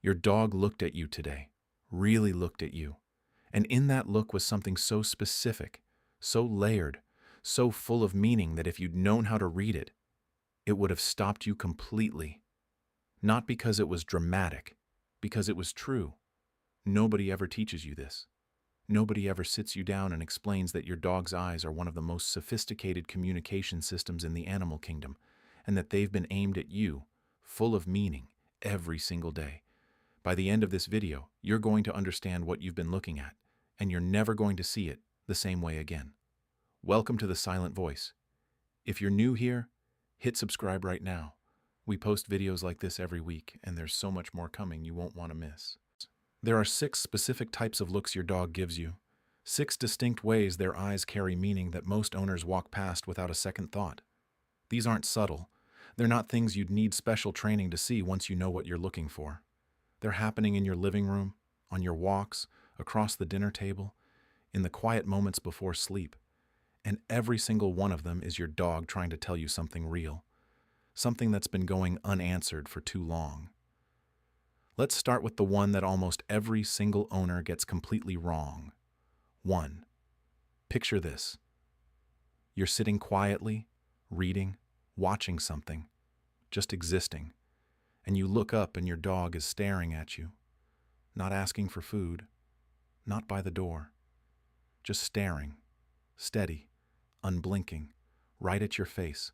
Your dog looked at you today, really looked at you. And in that look was something so specific, so layered, so full of meaning that if you'd known how to read it, it would have stopped you completely. Not because it was dramatic, because it was true. Nobody ever teaches you this. Nobody ever sits you down and explains that your dog's eyes are one of the most sophisticated communication systems in the animal kingdom, and that they've been aimed at you, full of meaning, every single day. By the end of this video, you're going to understand what you've been looking at, and you're never going to see it the same way again. Welcome to The Silent Voice. If you're new here, hit subscribe right now. We post videos like this every week, and there's so much more coming you won't want to miss. There are 6 specific types of looks your dog gives you. 6 distinct ways their eyes carry meaning that most owners walk past without a second thought. These aren't subtle. They're not things you'd need special training to see once you know what you're looking for. They're happening in your living room, on your walks, across the dinner table, in the quiet moments before sleep. And every single one of them is your dog trying to tell you something real. Something that's been going unanswered for too long. Let's start with the one that almost every single owner gets completely wrong. 1. Picture this. You're sitting quietly, reading, watching something, just existing, and you look up and your dog is staring at you, not asking for food, not by the door, just staring, steady, unblinking, right at your face.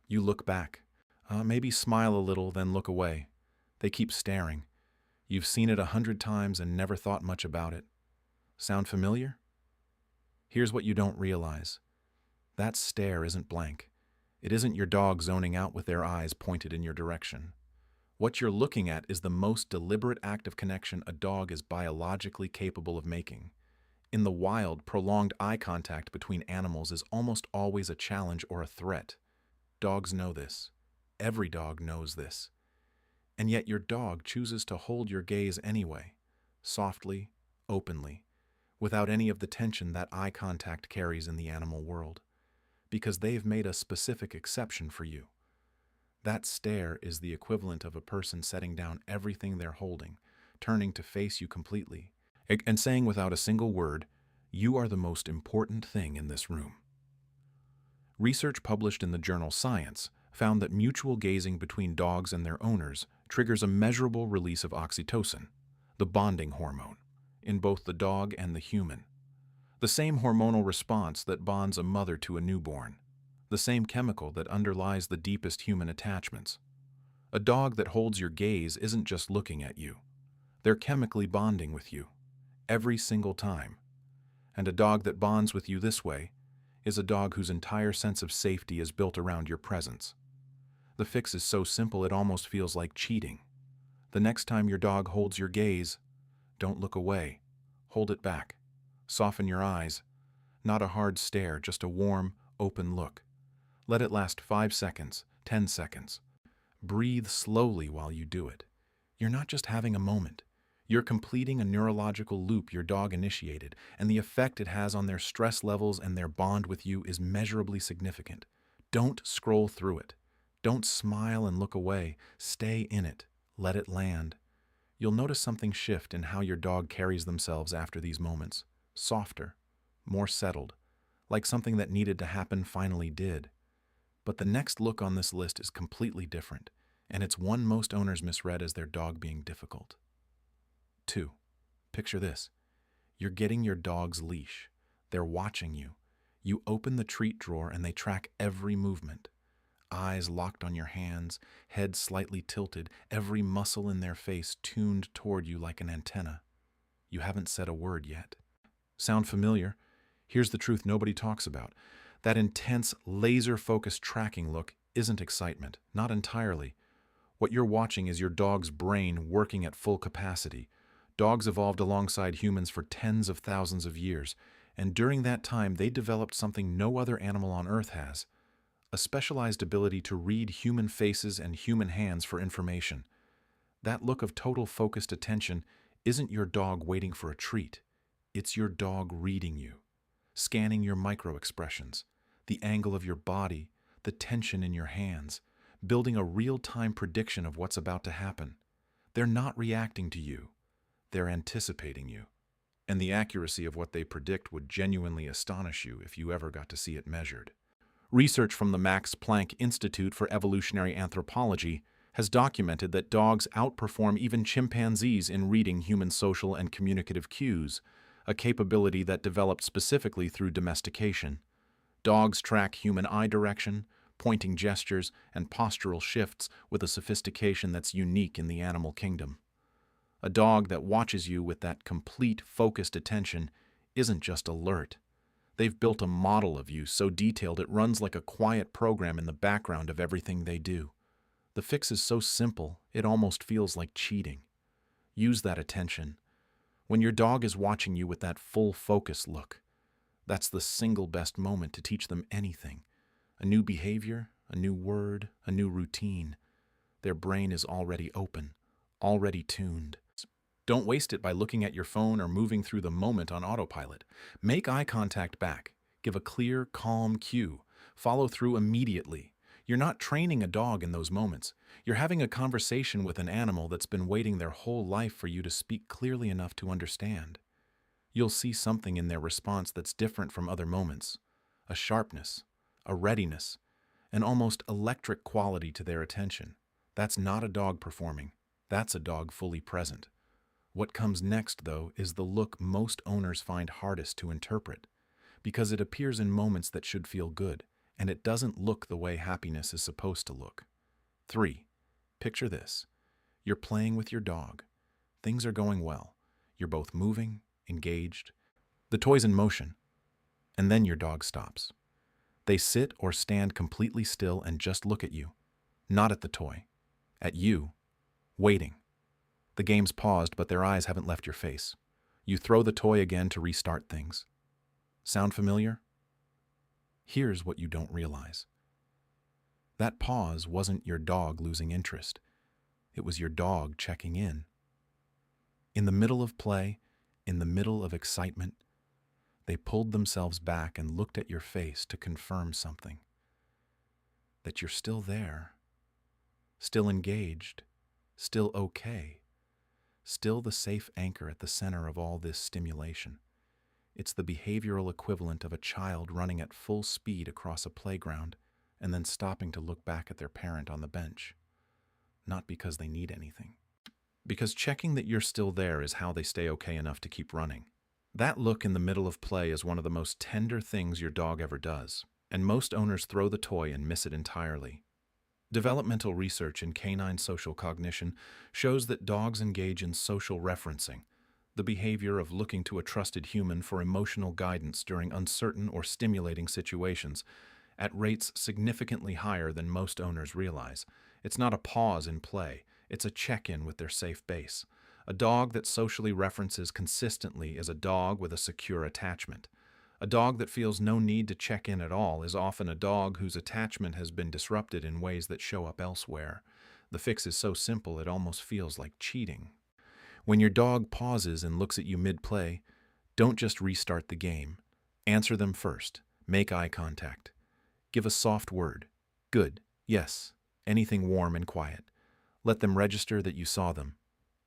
You look back, maybe smile a little, then look away. They keep staring. You've seen it 100 times and never thought much about it. Sound familiar? Here's what you don't realize. That stare isn't blank. It isn't your dog zoning out with their eyes pointed in your direction. What you're looking at is the most deliberate act of connection a dog is biologically capable of making. In the wild, prolonged eye contact between animals is almost always a challenge or a threat. Dogs know this. Every dog knows this. And yet your dog chooses to hold your gaze anyway, softly, openly, without any of the tension that eye contact carries in the animal world, because they've made a specific exception for you. That stare is the equivalent of a person setting down everything they're holding, turning to face you completely, and saying without a single word, "You are the most important thing in this room." Research published in the journal Science found that mutual gazing between dogs and their owners triggers a measurable release of oxytocin, the bonding hormone, in both the dog and the human. The same hormonal response that bonds a mother to a newborn, the same chemical that underlies the deepest human attachments. A dog that holds your gaze isn't just looking at you. They're chemically bonding with you, every single time. And a dog that bonds with you this way is a dog whose entire sense of safety is built around your presence. The fix is so simple it almost feels like cheating. The next time your dog holds your gaze, don't look away. Hold it back. Soften your eyes. Not a hard stare, just a warm, open look. Let it last 5 seconds, 10 seconds. Breathe slowly while you do it. You're not just having a moment. You're completing a neurological loop your dog initiated, and the effect it has on their stress levels and their bond with you is measurably significant. Don't scroll through it. Don't smile and look away. Stay in it. Let it land. You'll notice something shift in how your dog carries themselves after these moments. Softer, more settled, like something that needed to happen finally did. But the next look on this list is completely different, and it's one most owners misread as their dog being difficult. 2. Picture this. You're getting your dog's leash. They're watching you. You open the treat drawer and they track every movement. Eyes locked on your hands, head slightly tilted, every muscle in their face tuned toward you like an antenna. You haven't said a word yet. Sound familiar? Here's the truth nobody talks about. That intense, laser-focused tracking look isn't excitement, not entirely. What you're watching is your dog's brain working at full capacity. Dogs evolved alongside humans for tens of thousands of years, and during that time they developed something no other animal on Earth has. A specialized ability to read human faces and human hands for information. That look of total focused attention isn't your dog waiting for a treat. It's your dog reading you, scanning your micro-expressions, the angle of your body, the tension in your hands, building a real-time prediction of what's about to happen. They're not reacting to you, they're anticipating you. And the accuracy of what they predict would genuinely astonish you if you ever got to see it measured. Research from the Max Planck Institute for Evolutionary Anthropology has documented that dogs outperform even chimpanzees in reading human social and communicative cues, a capability that developed specifically through domestication. Dogs track human eye direction, pointing gestures, and postural shifts with a sophistication that's unique in the animal kingdom. A dog that watches you with that complete, focused attention isn't just alert. They've built a model of you so detailed it runs like a quiet program in the background of everything they do. The fix is so simple, it almost feels like cheating. Use that attention. When your dog is watching you with that full focus look, that's the single best moment to teach them anything. A new behavior, a new word, a new routine. Their brain is already open, already tuned. Don't waste it by looking at your phone or moving through the moment on autopilot. Make eye contact back. Give a clear, calm cue. Follow through immediately. You're not training a dog in those moments. You're having a conversation with an animal that's been waiting their whole life for you to speak clearly enough to understand. You'll see something in their response that's different from other moments. A sharpness, a readiness, an almost electric quality to their attention. That's not a dog performing. That's a dog fully present. What comes next, though, is the look most owners find hardest to interpret, because it appears in moments that should feel good, and it doesn't look the way happiness is supposed to look. 3. Picture this. You're playing with your dog. Things are going well. You're both moving, engaged. The toy's in motion. And then your dog stops. They sit or stand completely still and just look at you. Not at the toy. At you. Waiting. The game's paused, but their eyes haven't left your face. You throw the toy again to restart things. Sound familiar? Here's what you don't realize. That pause wasn't your dog losing interest. It was your dog checking in. In the middle of play, in the middle of excitement, they pulled themselves back and looked at your face to confirm something. That you're still there, still engaged, still okay. Still the safe anchor at the center of all this stimulation. It's the behavioral equivalent of a child running at full speed across a playground and then stopping to look back at their parent on the bench. Not because they need anything. Because checking that you're still there is how they stay okay enough to keep running. That look in the middle of play is one of the most tender things your dog ever does, and most owners throw the toy and miss it entirely. Developmental research in canine social cognition shows that dogs engage in social referencing, the behavior of looking to a trusted human for emotional guidance during uncertain or stimulating situations, at rates significantly higher than most owners realize. It's not a pause in play, it's a check-in with their safe base. A dog that socially references consistently is a dog with a secure attachment. A dog that feels no need to check in at all is often a dog whose attachment has been disrupted in ways that show up elsewhere. The fix is so simple it almost feels like cheating. When your dog pauses and looks at you mid-play, don't just restart the game. Answer them first. Make eye contact. Give a soft word. Good. Yes. Anything warm and quiet. Let them register that you saw them,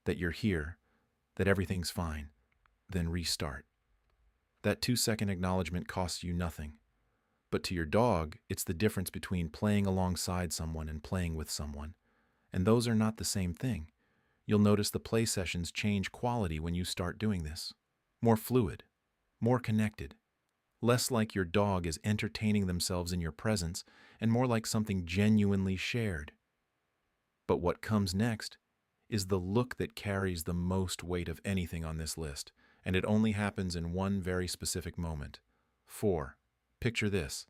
that you're here, that everything's fine. Then restart. That 2-second acknowledgement costs you nothing. But to your dog, it's the difference between playing alongside someone and playing with someone. And those are not the same thing. You'll notice the play sessions change quality when you start doing this. More fluid, more connected, less like your dog is entertaining themselves in your presence and more like something genuinely shared. But what comes next is the look that carries the most weight of anything on this list, and it only happens in one very specific moment. 4. Picture this.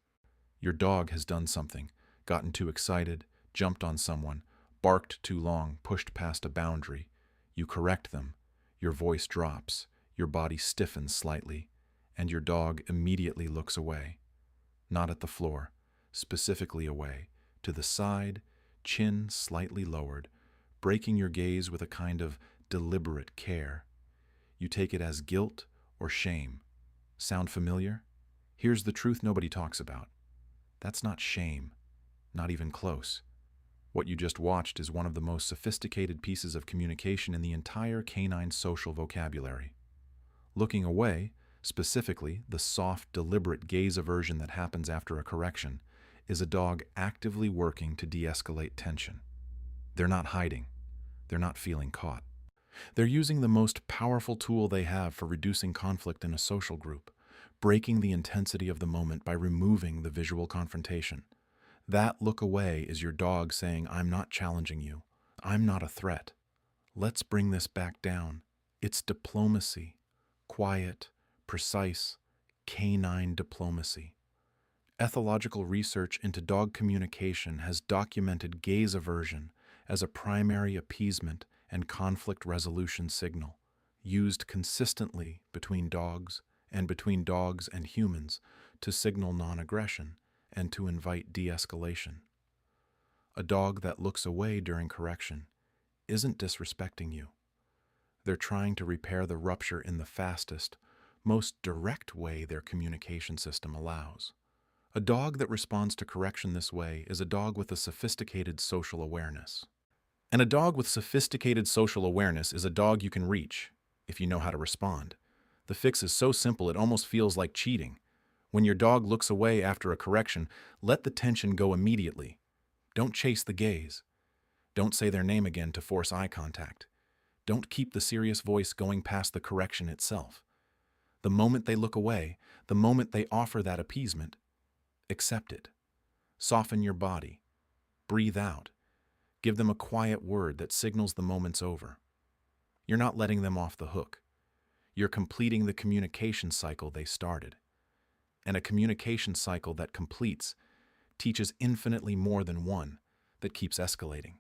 Your dog has done something, gotten too excited, jumped on someone, barked too long, pushed past a boundary. You correct them. Your voice drops, your body stiffens slightly, and your dog immediately looks away. Not at the floor, specifically away, to the side, chin slightly lowered, breaking your gaze with a kind of deliberate care. You take it as guilt or shame. Sound familiar? Here's the truth nobody talks about. That's not shame, not even close. What you just watched is one of the most sophisticated pieces of communication in the entire canine social vocabulary. Looking away, specifically the soft, deliberate gaze aversion that happens after a correction, is a dog actively working to de-escalate tension. They're not hiding. They're not feeling caught. They're using the most powerful tool they have for reducing conflict in a social group, breaking the intensity of the moment by removing the visual confrontation. That look away is your dog saying, "I'm not challenging you. I'm not a threat. Let's bring this back down." It's diplomacy. Quiet, precise, canine diplomacy. Ethological research into dog communication has documented gaze aversion as a primary appeasement and conflict resolution signal, used consistently between dogs and humans to signal non-aggression and to invite de-escalation. A dog that looks away during correction isn't disrespecting you. They're trying to repair the rupture in the fastest, most direct way their communication system allows. A dog that responds to correction this way is a dog with a sophisticated social awareness. And a dog with sophisticated social awareness is a dog you can reach if you know how to respond. The fix is so simple it almost feels like cheating. When your dog looks away after a correction, let the tension go immediately. Don't chase the gaze. Don't say their name again to force eye contact. Don't keep the serious voice going past the correction itself. The moment they look away, the moment they offer that appeasement, accept it. Soften your body. Breathe out. Give them a quiet word that signals the moment's over. You're not letting them off the hook. You're completing the communication cycle they started. And a communication cycle that completes teaches infinitely more than one that keeps escalating.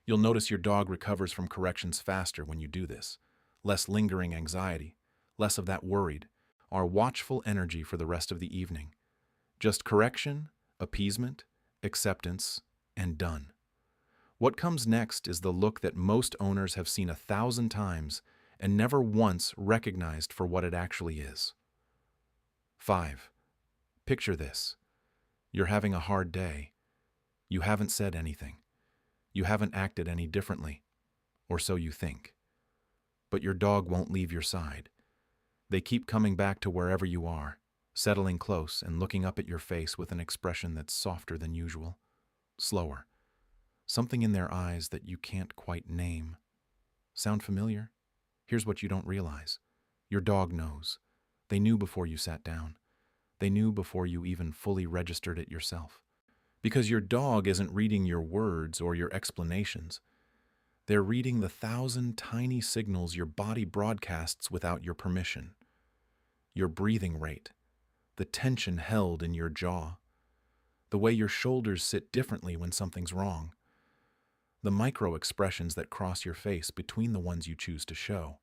You'll notice your dog recovers from corrections faster when you do this. Less lingering anxiety, less of that worried, or watchful energy for the rest of the evening. Just correction, appeasement, acceptance, and done. What comes next is the look that most owners have seen 1,000 times and never once recognized for what it actually is. 5. Picture this. You're having a hard day. You haven't said anything. You haven't acted any differently, or so you think. But your dog won't leave your side. They keep coming back to wherever you are, settling close and looking up at your face with an expression that's softer than usual, slower. Something in their eyes that you can't quite name. Sound familiar? Here's what you don't realize. Your dog knows. They knew before you sat down. They knew before you even fully registered it yourself. Because your dog isn't reading your words or your explanations. They're reading the 1,000 tiny signals your body broadcasts without your permission. Your breathing rate, the tension held in your jaw, the way your shoulders sit differently when something's wrong, the micro expressions that cross your face between the ones you choose to show.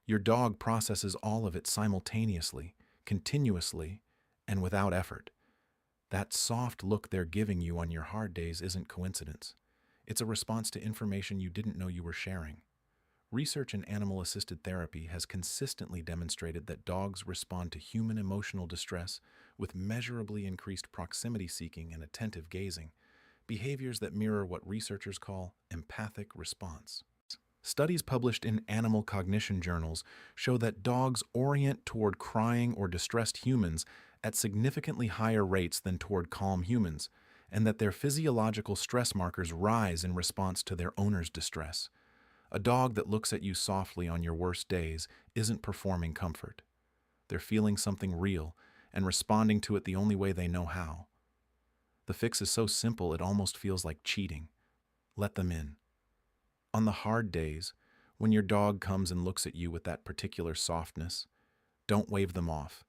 Your dog processes all of it simultaneously, continuously, and without effort. That soft look they're giving you on your hard days isn't coincidence. It's a response to information you didn't know you were sharing. Research in animal-assisted therapy has consistently demonstrated that dogs respond to human emotional distress with measurably increased proximity seeking and attentive gazing, behaviors that mirror what researchers call empathic response. Studies published in animal cognition journals show that dogs orient toward crying or distressed humans at significantly higher rates than toward calm humans, and that their physiological stress markers rise in response to their owner's distress. A dog that looks at you softly on your worst days isn't performing comfort. They're feeling something real and responding to it the only way they know how. The fix is so simple it almost feels like cheating. Let them in. On the hard days, when your dog comes and looks at you with that particular softness, don't wave them off.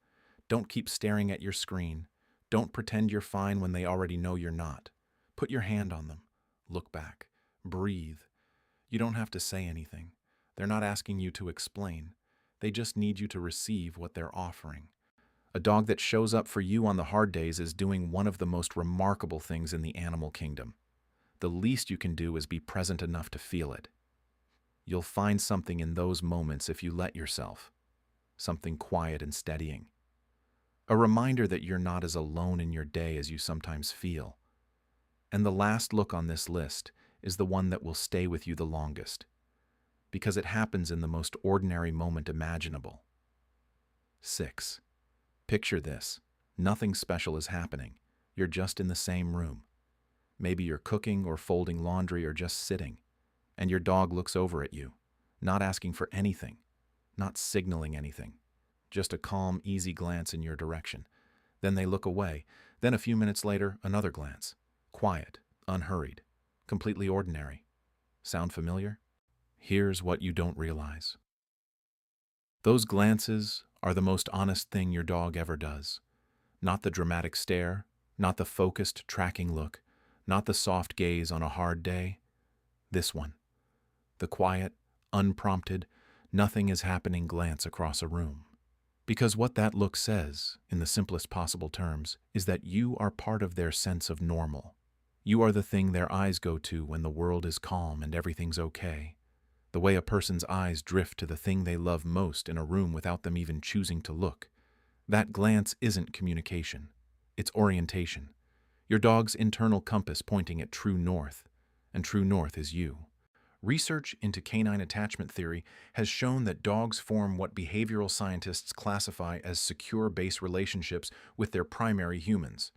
Don't keep staring at your screen. Don't pretend you're fine when they already know you're not. Put your hand on them. Look back. Breathe. You don't have to say anything. They're not asking you to explain. They just need you to receive what they're offering. A dog that shows up for you on the hard days is doing one of the most remarkable things in the animal kingdom. The least you can do is be present enough to feel it. You'll find something in those moments if you let yourself. Something quiet and steadying. A reminder that you're not as alone in your day as you sometimes feel. And the last look on this list is the one that will stay with you the longest, because it happens in the most ordinary moment imaginable. 6. Picture this. Nothing special is happening. You're just in the same room. Maybe you're cooking or folding laundry or just sitting, and your dog looks over at you, not asking for anything, not signaling anything, just a calm, easy glance in your direction. Then they look away. Then a few minutes later, another glance. Quiet, unhurried, completely ordinary. Sound familiar? Here's what you don't realize. Those glances are the most honest thing your dog ever does. Not the dramatic stare, not the focused, tracking look, not the soft gaze on a hard day. This one. The quiet, unprompted, nothing is happening glance across a room. Because what that look says, in the simplest possible terms, is that you are part of their sense of normal. You are the thing their eyes go to when the world is calm and everything's okay. The way a person's eyes drift to the thing they love most in a room without them even choosing to look. That glance isn't communication. It's orientation. Your dog's internal compass pointing at true north, and true north is you. Research into canine attachment theory has shown that dogs form what behavioral scientists classify as secure base relationships with their primary humans,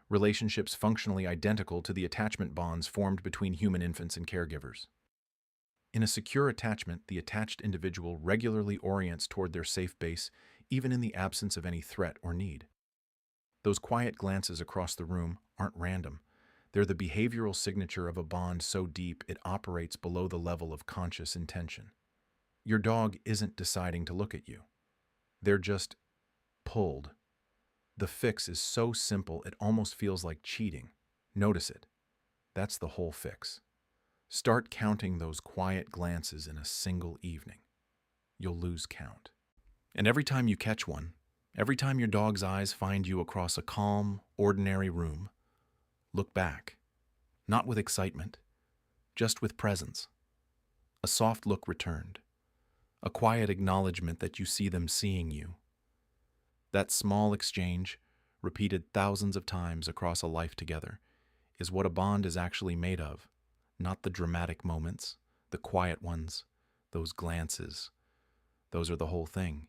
relationships functionally identical to the attachment bonds formed between human infants and caregivers. In a secure attachment, the attached individual regularly orients toward their safe base, even in the absence of any threat or need. Those quiet glances across the room aren't random. They're the behavioral signature of a bond so deep it operates below the level of conscious intention. Your dog isn't deciding to look at you. They're just pulled. The fix is so simple it almost feels like cheating. Notice it. That's the whole fix. Start counting those quiet glances in a single evening. You'll lose count. And every time you catch one, every time your dog's eyes find you across a calm, ordinary room, look back. Not with excitement, just with presence. A soft look returned. A quiet acknowledgement that you see them seeing you. That small exchange, repeated thousands of times across a life together, is what a bond is actually made of. Not the dramatic moments, the quiet ones, those glances. Those are the whole thing.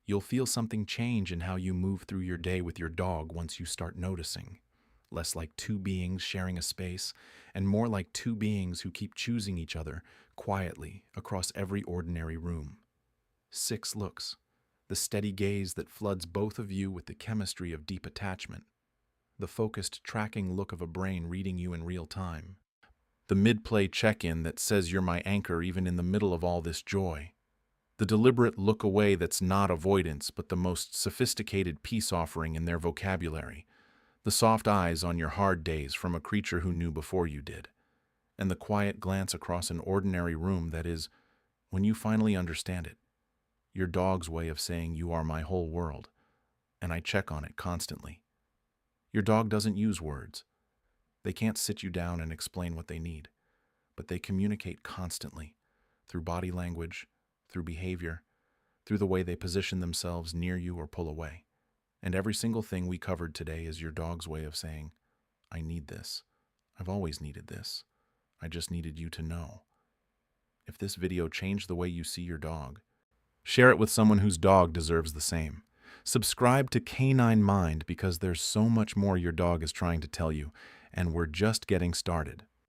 You'll feel something change in how you move through your day with your dog once you start noticing. Less like two beings sharing a space, and more like two beings who keep choosing each other quietly across every ordinary room. 6 looks, the steady gaze that floods both of you with the chemistry of deep attachment, the focused tracking look of a brain reading you in real time, the mid-play check-in that says you're my anchor even in the middle of all this joy, the deliberate look away that's not avoidance but the most sophisticated peace offering in their vocabulary, the soft eyes on your hard days from a creature who knew before you did, and the quiet glance across an ordinary room that is, when you finally understand it, your dog's way of saying you are my whole world, and I check on it constantly. Your dog doesn't use words. They can't sit you down and explain what they need, but they communicate constantly, through body language, through behavior, through the way they position themselves near you or pull away. And every single thing we covered today is your dog's way of saying, I need this. I've always needed this. I just needed you to know. If this video changed the way you see your dog, share it with someone whose dog deserves the same. Subscribe to Canine Mind because there's so much more your dog is trying to tell you, and we're just getting started.